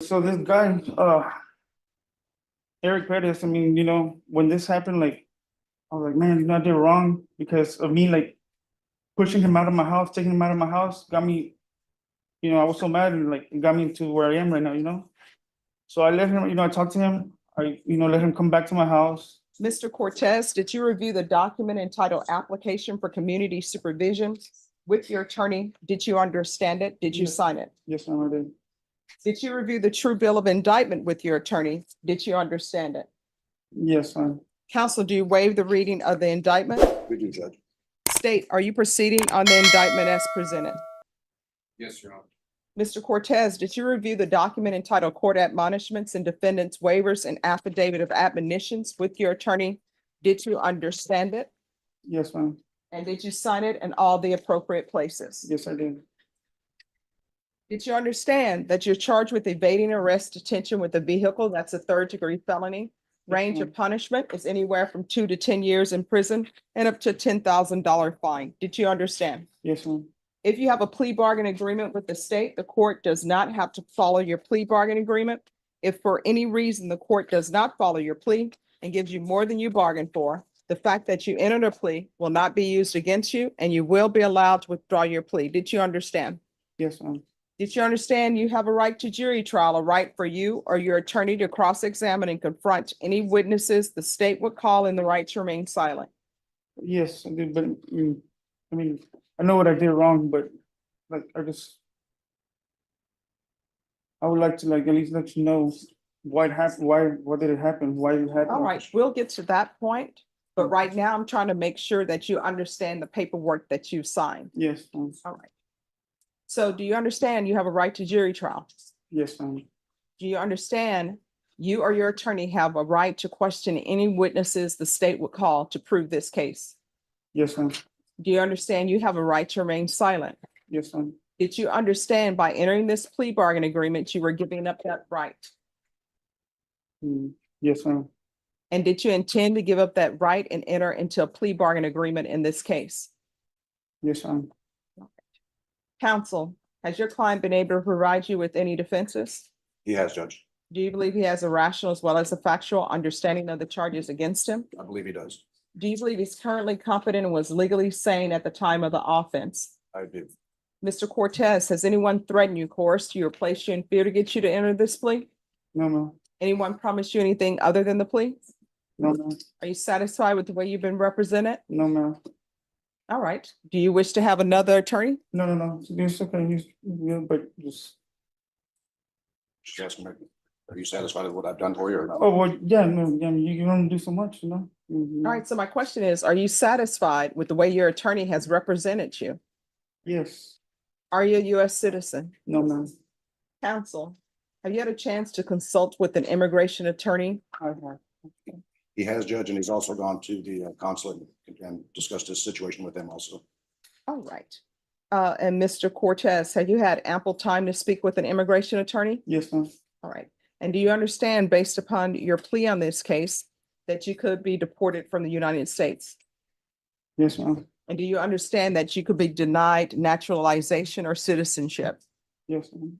So this guy, Eric Perez, I mean, when this happened, like, I was like, man, I did wrong because of me, like, pushing him out of my house, taking him out of my house, got me, I was so mad and like, it got me to where I am right now. So I let him, I talked to him, let him come back to my house. Mr. Cortez, did you review the document entitled Application for Community Supervision with your attorney? Did you understand it? Did you Yes. sign it? Yes, ma'am, I did. Did you review the true bill of indictment with your attorney? Did you understand it? Yes, ma'am. Counsel, do you waive the reading of the indictment? We do, Judge. State, are you proceeding on the indictment as presented? Yes, Your Honor. Mr. Cortez, did you review the document entitled Court Admonishments and Defendant's Waivers and Affidavit of Admonitions with your attorney? Did you understand it? Yes, ma'am. And did you sign it in all the appropriate places? Yes, I did. Did you understand that you're charged with evading arrest, detention with a vehicle? That's a third-degree felony. Range of punishment is anywhere from 2 to 10 years in prison and up to $10,000 fine. Did you understand? Yes, ma'am. If you have a plea bargain agreement with the state, the court does not have to follow your plea bargain agreement. If for any reason the court does not follow your plea and gives you more than you bargained for, the fact that you entered a plea will not be used against you and you will be allowed to withdraw your plea. Did you understand? Yes, ma'am. Did you understand you have a right to jury trial, a right for you or your attorney to cross-examine and confront any witnesses the state would call and the right to remain silent? Yes, I did, but I know what I did wrong, but like, I would like to like at least let you know why it happened, what did it happen, why it happened. All right, we'll get to that point, but right now I'm trying to make sure that you understand the paperwork that you signed. Yes, ma'am. All right. So do you understand you have a right to jury trial? Yes, ma'am. Do you understand you or your attorney have a right to question any witnesses the state would call to prove this case? Yes, ma'am. Do you understand you have a right to remain silent? Yes, ma'am. Did you understand by entering this plea bargain agreement, you were giving up that right? Yes, ma'am. And did you intend to give up that right and enter into a plea bargain agreement in this case? Yes, ma'am. Counsel, has your client been able to provide you with any defenses? He has, Judge. Do you believe he has a rational as well as a factual understanding of the charges against him? I believe he does. Do you believe he's currently competent and was legally sane at the time of the offense? I do. Mr. Cortez, has anyone threatened you, coerced you, or placed you in fear to get you to enter this plea? No, ma'am. Anyone promised you anything other than the plea? No, ma'am. Are you satisfied with the way you've been represented? No, ma'am. All right. Do you wish to have another attorney? No. It's okay. But just. She's asking me, are you satisfied with what I've done for you or not? Oh, well, yeah, no, yeah, you don't do so much, All right. So my question is, are you satisfied with the way your attorney has represented you? Yes. Are you a U.S. citizen? No, ma'am. Counsel, have you had a chance to consult with an immigration attorney? I have. He has, Judge, and he's also gone to the consulate and discussed his situation with them also. All right. And Mr. Cortez, have you had ample time to speak with an immigration attorney? Yes, ma'am. All right. And do you understand, based upon your plea on this case, that you could be deported from the United States? Yes, ma'am. And do you understand that you could be denied naturalization or citizenship? Yes, ma'am.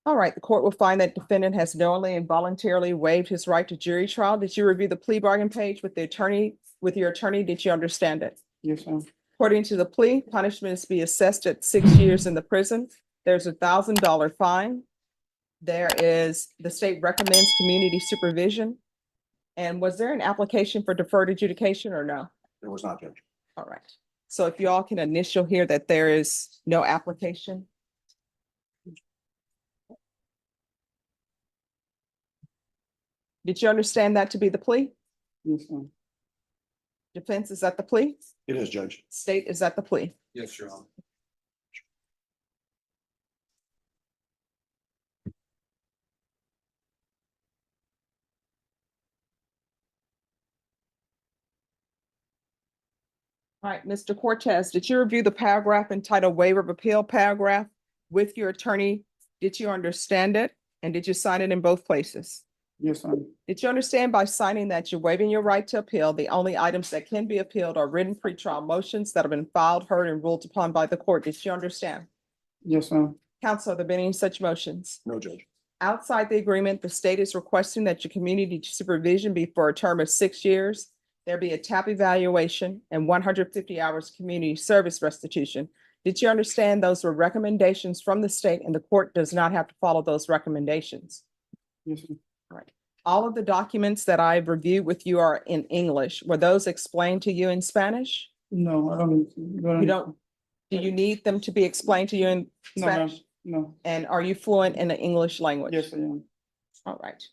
All right, the court will find that defendant has knowingly and voluntarily waived his right to jury trial. Did you review the plea bargain page with your attorney? Did you understand it? Yes, ma'am. According to the plea, punishment is to be assessed at 6 years in the prison. There's $1,000 fine. The state recommends community supervision. And was there an application for deferred adjudication or no? There was not, Judge. All right. So if you all can initial here that there is no application. Did you understand that to be the plea? Yes, ma'am. Defense is at the plea? It is, Judge. State is at the plea. Yes, Your Honor. All right, Mr. Cortez, did you review the paragraph entitled Waiver of Appeal paragraph with your attorney? Did you understand it? And did you sign it in both places? Yes, ma'am. Did you understand by signing that you're waiving your right to appeal? The only items that can be appealed are written pretrial motions that have been filed, heard, and ruled upon by the court. Did you understand? Yes, ma'am. Counsel, have there been any such motions? No, Judge. Outside the agreement, the state is requesting that your community supervision be for a term of 6 years. There be a TAP evaluation and 150 hours community service restitution. Did you understand those were recommendations from the state and the court does not have to follow those recommendations? Yes, ma'am. All of the documents that I've reviewed with you are in English. Were those explained to you in Spanish? No, I don't. You don't, do you need them to be explained to you in No, ma'am. Spanish? No. And are you fluent in the English language? Yes, I am. All right.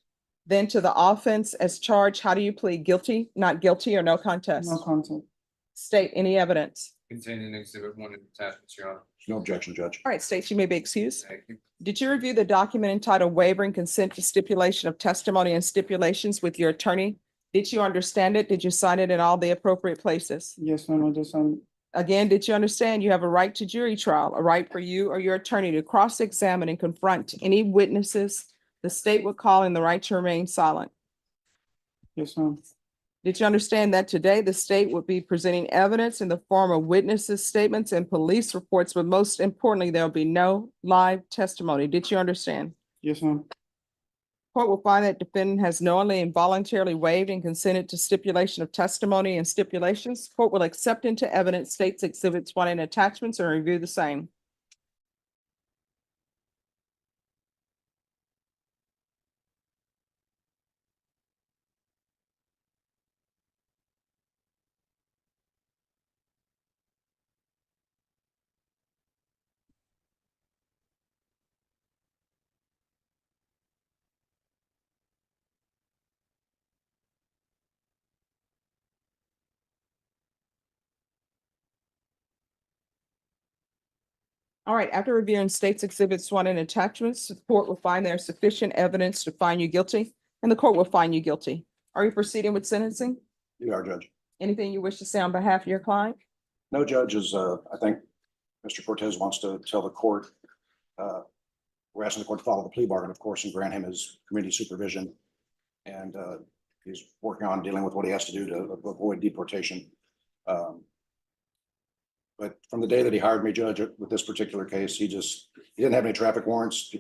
Then to the offense as charged, how do you plead? Guilty, not guilty, or no contest? No content. State any evidence. Contained in exhibit 1 in attachments, Your Honor. No objection, Judge. All right, state, you may be excused. Thank you. Did you review the document entitled waiver and consent to stipulation of testimony and stipulations with your attorney? Did you understand it? Did you sign it in all the appropriate places? Yes, ma'am, I just, Again, did you understand you have a right to jury trial, a right for you or your attorney to cross-examine and confront any witnesses the state would call and the right to remain silent? yes, ma'am. Did you understand that today the state would be presenting evidence in the form of witnesses' statements and police reports, but most importantly, there'll be no live testimony? Did you understand? Yes, ma'am. Court will find that defendant has knowingly and voluntarily waived and consented to stipulation of testimony and stipulations. Court will accept into evidence states exhibits 1 and attachments and review the same. All right, after reviewing states exhibits 1 and attachments, the court will find there is sufficient evidence to find you guilty, and the court will find you guilty. Are you proceeding with sentencing? You are, Judge. Anything you wish to say on behalf of your client? No, Judge, I think Mr. Cortez wants to tell the court, we're asking the court to follow the plea bargain, of course, and grant him his community supervision. And he's working on dealing with what he has to do to avoid deportation. But from the day that he hired me, Judge, with this particular case, he didn't have any traffic warrants.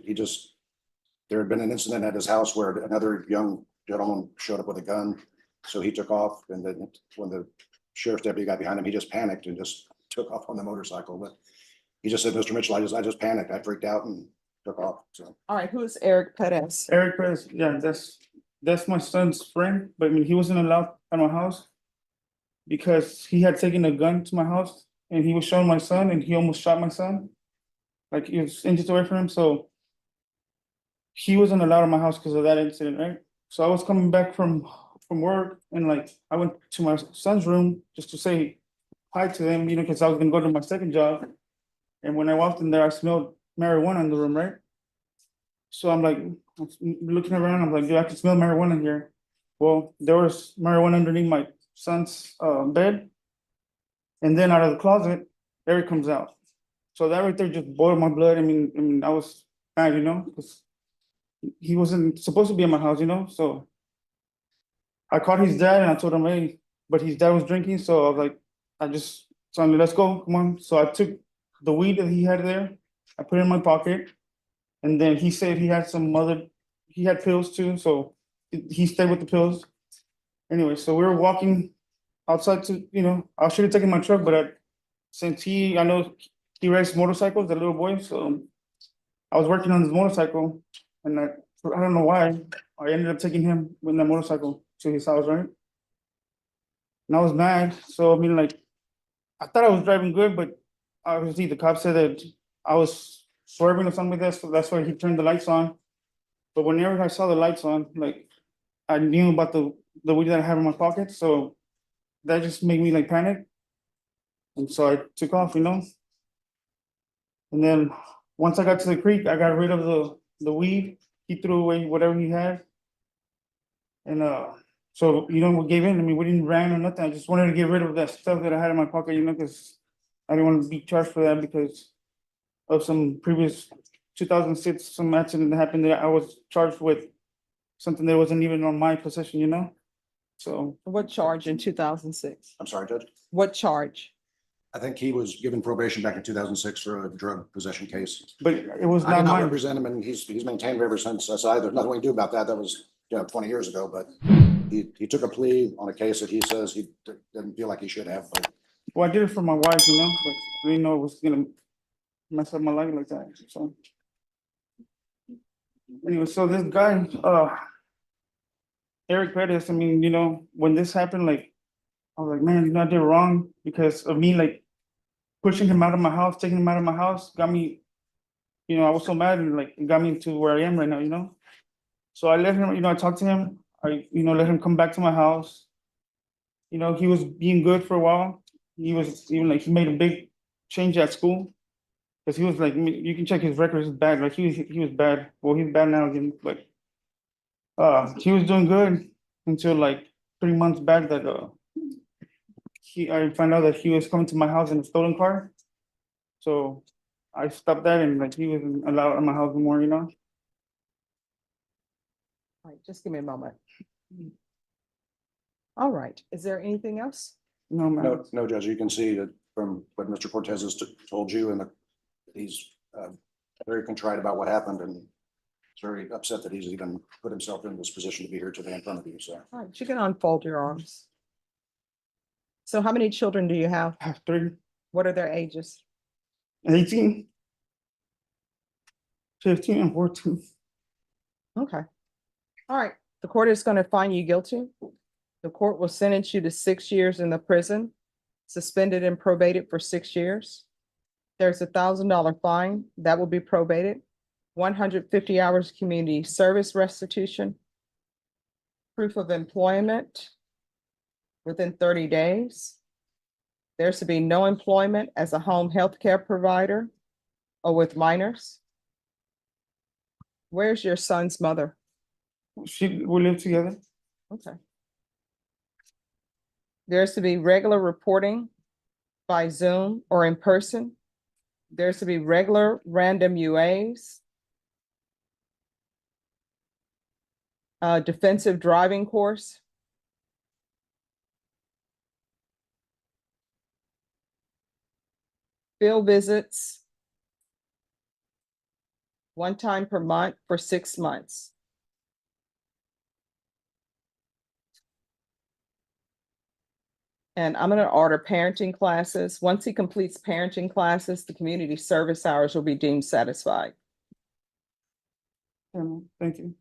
There had been an incident at his house where another young gentleman showed up with a gun. So he took off, and then when the sheriff's deputy got behind him, he just panicked and just took off on the motorcycle. But he just said, Mr. Mitchell, I just panicked. I freaked out and took off. So All right, who is Eric Perez? Eric Perez, yeah, that's my son's friend, but I mean, he wasn't allowed at my house because he had taken a gun to my house and he was showing my son and he almost shot my son. Like he was inches away from him, so he wasn't allowed in my house because of that incident, right? So I was coming back from work and like I went to my son's room just to say hi to them, you know, because I was gonna go to my second job. And when I walked in there, I smelled marijuana in the room, right? So I'm like looking around, I'm like, dude, I can smell marijuana in here. Well, there was marijuana underneath my son's bed. And then out of the closet, Eric comes out. So that right there just boiled my blood. I mean, I was mad, you know, because he wasn't supposed to be in my house, you know. So I called his dad and I told him, hey, but his dad was drinking. So I was like, son, let's go, come on. So I took the weed that he had there, I put it in my pocket. And then he said he had he had pills too. So he stayed with the pills. Anyway, so we were walking outside to, you know, I should have taken my truck, but since I know he raced motorcycles, the little boy, so I was working on his motorcycle, and I don't know why, I ended up taking him with that motorcycle to his house, right? And I was mad, so I mean, like, I thought I was driving good, but obviously the cop said that I was swerving or something like that, so that's why he turned the lights on. But whenever I saw the lights on, like, I knew about the weed that I have in my pocket, so that just made me like panic. And so I took off, you know. And then once I got to the creek, I got rid of the weed. He threw away whatever he had. And so, you know, we gave in. I mean, we didn't ran or nothing. I just wanted to get rid of that stuff that I had in my pocket, you know, because I didn't want to be charged for that because of some previous 2006, some accident that happened that I was charged with something that wasn't even on my possession, you know? So What charge in 2006? I'm sorry, Judge. What charge? I think he was given probation back in 2006 for a drug possession case. but it was I not did not mine. represent him and he's maintained it ever since. I said, there's nothing we can do about that. That was, 20 years ago, but he took a plea on a case that he says he didn't feel like he should have, but Well, I did it for my wife, but I didn't know it was gonna mess up my life like that, so. Anyway, so this guy, Eric Perez, I mean, when this happened, like, I was like, man, I did wrong because of me, like, pushing him out of my house, taking him out of my house, got me, I was so mad and like, it got me to where I am right now. So I let him, I talked to him, I, let him come back to my house. He was being good for a while. He was even like, he made a big change at school. Cause he was like, you can check his records, it's bad, like he was bad, well, he's bad now again, but. He was doing good until like 3 months back that, I found out that he was coming to my house in a stolen car. So I stopped that and like, he wasn't allowed in my house anymore, All right, just give me a moment. All right, is there anything else? No, man. no, Judge, you can see that from what Mr. Cortez has told you and he's very contrite about what happened and he's very upset that he's even put himself in this position to be here today in front of you, so. All right, you can unfold your arms. So how many children do you have? I have 3, What are their ages? 18, 15 and 14. Okay. All right, the court is going to find you guilty. The court will sentence you to 6 years in the prison, suspended and probated for 6 years. There's $1,000 fine that will be probated, 150 hours community service restitution, proof of employment within 30 days. There's to be no employment as a home health care provider or with minors. Where's your son's mother? We live together. Okay. There's to be regular reporting by Zoom or in person. There's to be regular random UAs. Defensive driving course. Field visits. 1 time per month for 6 months. And I'm going to order parenting classes. Once he completes parenting classes, the community service hours will be deemed satisfied. Thank you.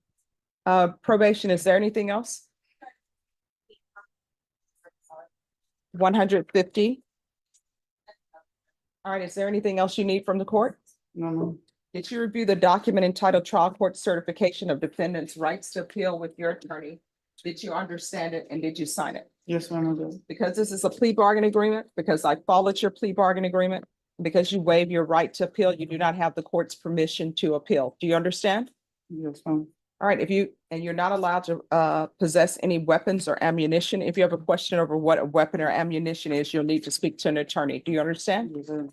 Probation, is there anything else? 150. All right, is there anything else you need from the court? No. Did you review the document entitled Trial Court Certification of Defendant's Rights to Appeal with your attorney? Did you understand it and did you sign it? Yes, ma'am, I did. Because this is a plea bargain agreement, because I followed your plea bargain agreement, because you waive your right to appeal, you do not have the court's permission to appeal. Do you understand? Yes, ma'am. All right, you're not allowed to possess any weapons or ammunition. If you have a question over what a weapon or ammunition is, you'll need to speak to an attorney. Do you understand? Yes, sir.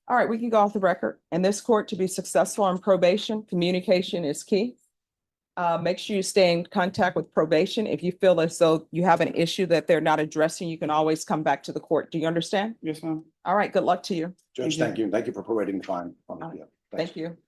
All right, we can go off the record. In this court, to be successful on probation, communication is key. Make sure you stay in contact with probation. If you feel as though you have an issue that they're not addressing, you can always come back to the court. Do you understand? Yes, ma'am. All right, good luck to you. Judge, thank you. Thank you for providing time. Thank you.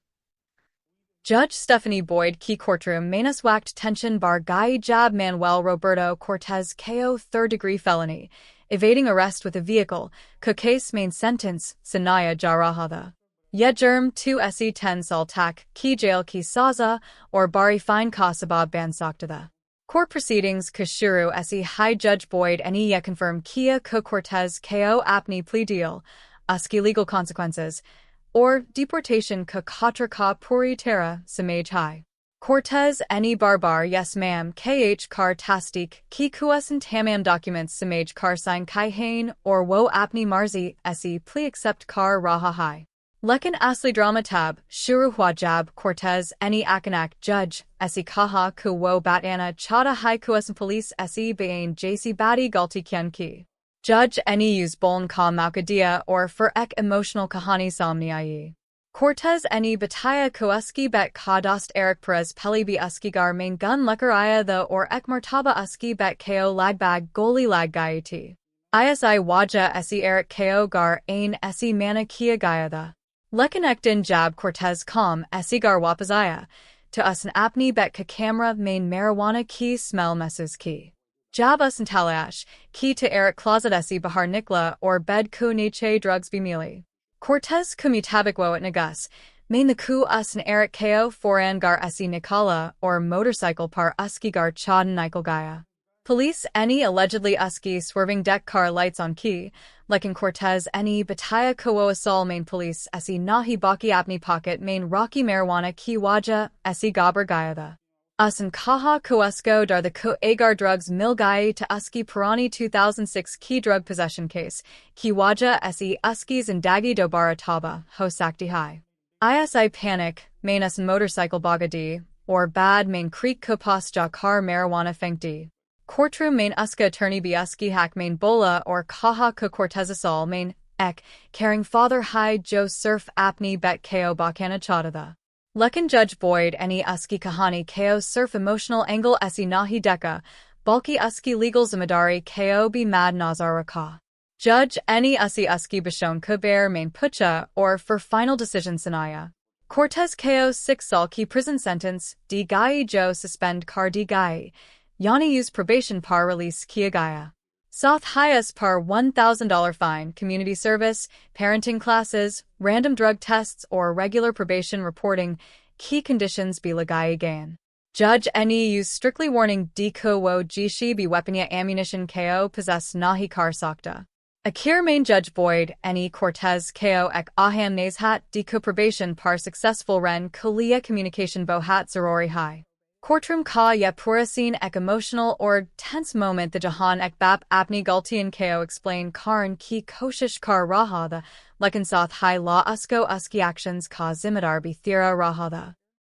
Judge Stephanie Boyd, Key Courtroom, Manus Whacked Tension Bar Guy Jab Manuel Roberto Cortez KO 3rd-degree felony, evading arrest with a vehicle, case main sentence, Sanaya Jarahada. Yegerm 2 SE 10 Saltak, Key Jail Key Saza, or Bari Fine Kasabab Ban Saktada. Court proceedings Kashuru SE High Judge Boyd Eni confirm Kia Cortez KO Apni plea deal, Uski legal consequences, or deportation Katra Ka Puri Terra, Samaj High. Cortez Eni Barbar Yes Ma'am KH Kar Tasdik Ki Kuasan Tamam documents Samaj Kar Sign Kai Hain or Wo Apni Marzi SE plea accept Kar Raha High. Lekin Asli Drama Tab, Shuru Huajab, Cortez, Eni Akanak, Judge, Esi Kaha Ku Wo Batana, Chada Hai Kuasan Police, Esi Bain, JC Badi Galti Kian Ki. Judge, Eni Use Boln Ka Malkadia, or for Ek Emotional Kahani Somniayi. Cortez, Eni Bataya Kuaski Bet Kadost Eric Perez Peli Bi Uskigar Main Gun Lekaraya the or Ek Martaba Uski Bet Ko Lagbag Goli Lag Gaieti. ISI waja esi Eric ko gar ain esi mana kia gayada. Lekanektin jab Cortez com esi gar wapazaya. To us an apni bet ka camera main marijuana ki smell messes ki. Jab us and talash, ki to Eric closet esi bahar nikla or bed ku niche drugs bimili. Cortez kumitabikwo at nagus, main the ku us and Eric ko foran gar esi nikala or motorcycle par uski gar chad nikal gaya. Police any allegedly usky swerving deck car lights on key, like in Cortez any bataya koasol main police esi nahi baki apni pocket main rocky marijuana ki waja esi gabar gayada. Us and kaha koesko dar the ko agar drugs mil gayi to uski pirani 2006 key drug possession case, ki waja esi uskis and dagi dobara taba, ho sakti hai. ISI panic, main us and motorcycle bagadi, or bad main creek kopas ja car marijuana fengdi. Courtroom main uska attorney biuski hack main bola or kaha ko cortezasol main ek, carrying father high joe surf apni bet ko bakana chadada. Lekan Judge Boyd any uski kahani ko surf emotional angle esi nahi deka, bulky uski legal zimadari ko be mad nazar raka. Judge any uski bashon kuber main pucha or for final decision sanaya. Cortez ko 6 salki prison sentence, di gai joe suspend car di gai. Yani use probation par release Kiagaya. Soth highest par $1,000 fine, community service, parenting classes, random drug tests or regular probation reporting, key conditions be lagai gain. Judge any use strictly warning diko wo jishi be weaponya ammunition ko possess nahi kar sakta. Akir main Judge Boyd any Cortez ko ek ahan nazhat diko probation par successful ren kalia communication bohat zarori high. Courtroom ka ye purasin ek emotional or tense moment the jahan ek bap apni gultian ko explain karn ki koshish kar rahada lekansath high law usko uski actions ka zimadar be thira rahada.